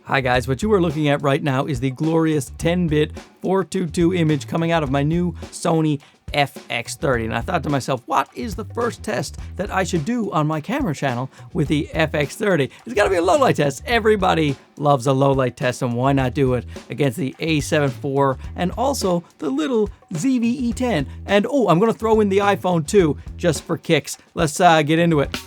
Hi guys, what you are looking at right now is the glorious 10-bit 422 image coming out of my new Sony FX30. And I thought to myself, what is the first test that I should do on my camera channel with the FX30? It's got to be a low light test. Everybody loves a low light test, and why not do it against the A7IV and also the little ZV-E10? And oh, I'm going to throw in the iPhone too, just for kicks. Let's get into it.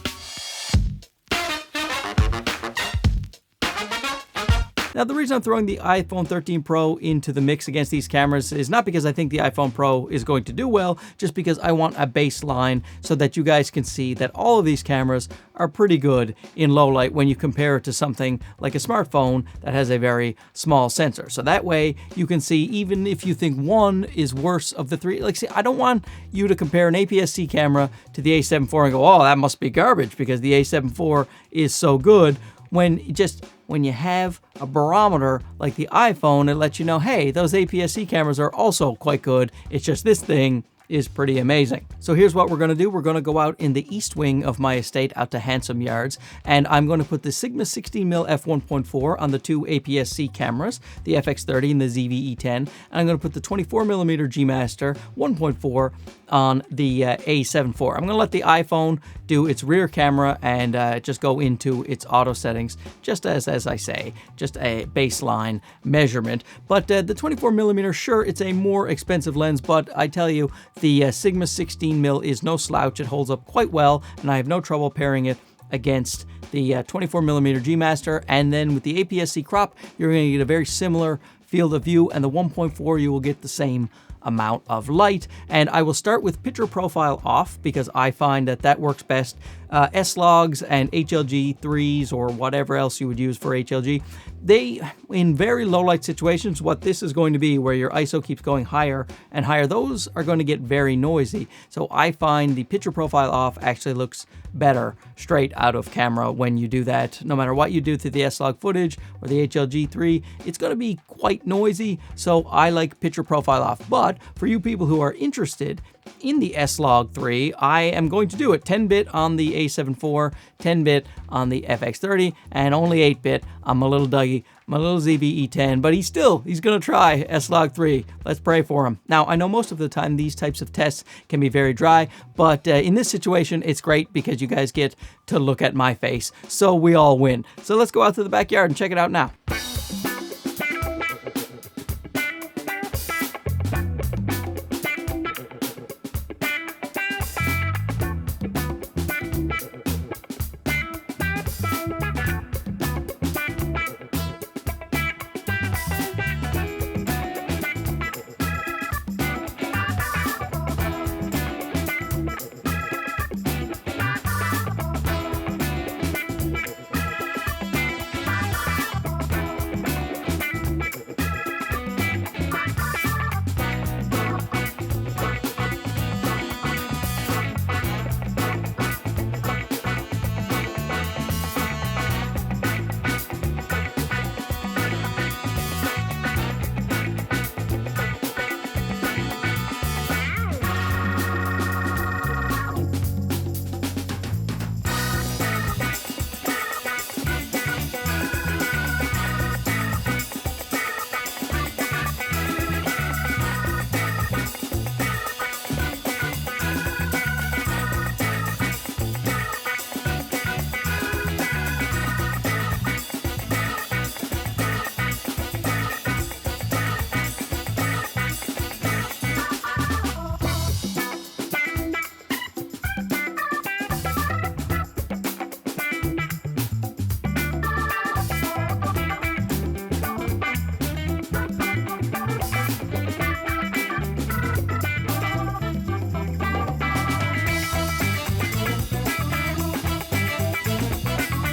Now, the reason I'm throwing the iPhone 13 Pro into the mix against these cameras is not because I think the iPhone Pro is going to do well, just because I want a baseline so that you guys can see that all of these cameras are pretty good in low light when you compare it to something like a smartphone that has a very small sensor. So that way you can see, even if you think one is worse of the three, like, see, I don't want you to compare an APS-C camera to the A7IV and go, oh, that must be garbage because the A7IV is so good. When you have a barometer like the iPhone, it lets you know, hey, those APS-C cameras are also quite good. It's just this thing is pretty amazing. So here's what we're going to do. We're going to go out in the east wing of my estate out to Handsome Yards, and I'm going to put the Sigma 16mm f1.4 on the two APS-C cameras, the FX30 and the ZV-E10, and I'm going to put the 24mm G Master 1.4 on the A7IV. I'm going to let the iPhone do its rear camera and just go into its auto settings, just as I say, just a baseline measurement. But the 24mm, sure, it's a more expensive lens, but I tell you, the Sigma 16mm is no slouch. It holds up quite well, and I have no trouble pairing it against the 24mm G Master. And then with the APS-C crop, you're going to get a very similar field of view, and the 1.4 you will get the same amount of light. And I will start with picture profile off because I find that that works best. S-Logs and HLG 3s or whatever else you would use for HLG, they, in very low light situations, what this is going to be where your ISO keeps going higher and higher, those are going to get very noisy. So I find the picture profile off actually looks better straight out of camera when you do that. No matter what you do to the S-Log footage or the HLG 3, it's going to be quite noisy. So I like picture profile off. But for you people who are interested in the S-Log 3, I am going to do it 10-bit on the A7IV, 10-bit on the FX30, and only 8-bit on my little Dougie, my little ZV-E10. But he's going to try S-Log 3. Let's pray for him. Now, I know most of the time these types of tests can be very dry, but in this situation, it's great because you guys get to look at my face, so we all win. So let's go out to the backyard and check it out now.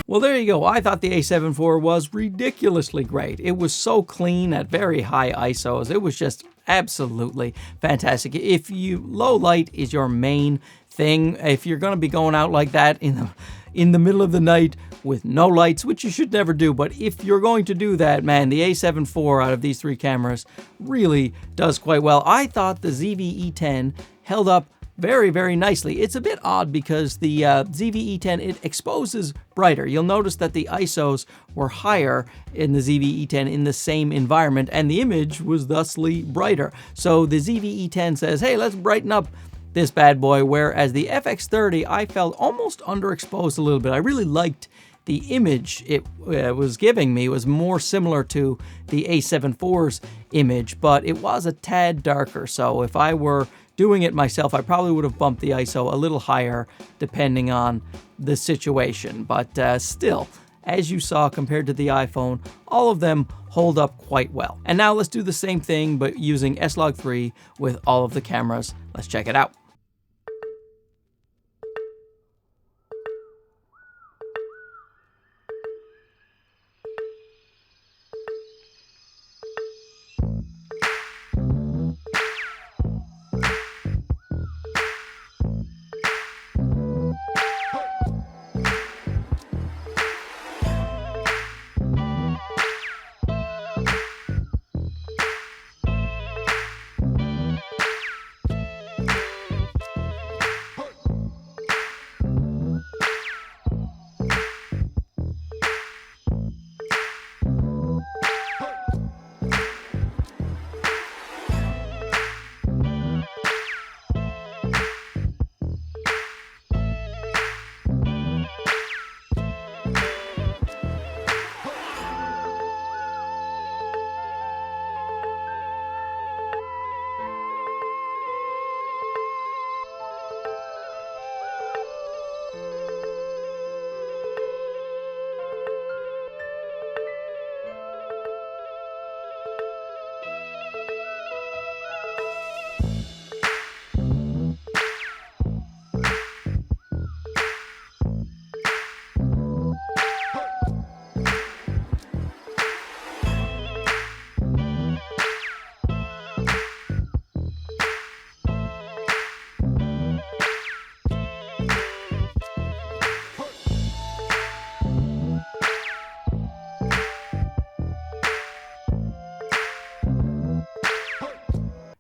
Well, there you go. I thought the A7IV was ridiculously great. It was so clean at very high ISOs. It was just absolutely fantastic. If low light is your main thing, if you're going to be going out like that in the middle of the night with no lights, which you should never do, but if you're going to do that, man, the A7IV out of these three cameras really does quite well. I thought the ZV-E10 held up very, very nicely. It's a bit odd because the ZV-E10, it exposes brighter. You'll notice that the ISOs were higher in the ZV-E10 in the same environment, and the image was thusly brighter. So the ZV-E10 says, hey, let's brighten up this bad boy, whereas the FX30, I felt almost underexposed a little bit. I really liked the image it was giving me. It was more similar to the A7IV's image, but it was a tad darker. So if I were doing it myself, I probably would have bumped the ISO a little higher depending on the situation. But still, as you saw, compared to the iPhone, all of them hold up quite well. And now let's do the same thing, but using S-Log3 with all of the cameras. Let's check it out.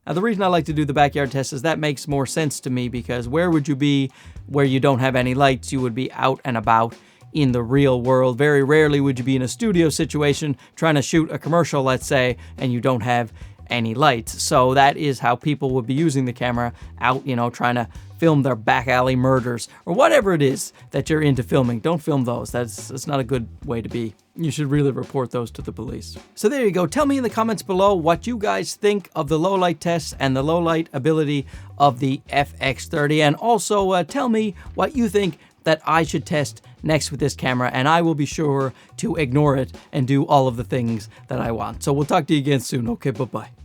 Now, the reason I like to do the backyard test is that makes more sense to me, because where would you be where you don't have any lights? You would be out and about in the real world. Very rarely would you be in a studio situation trying to shoot a commercial, let's say, and you don't have any lights. So that is how people would be using the camera out, you know, trying to film their back alley murders or whatever it is that you're into filming. Don't film those. That's not a good way to be. You should really report those to the police. So there you go. Tell me in the comments below what you guys think of the low light tests and the low light ability of the FX30, and also tell me what you think that I should test next with this camera, and I will be sure to ignore it and do all of the things that I want. So we'll talk to you again soon. Okay, bye-bye.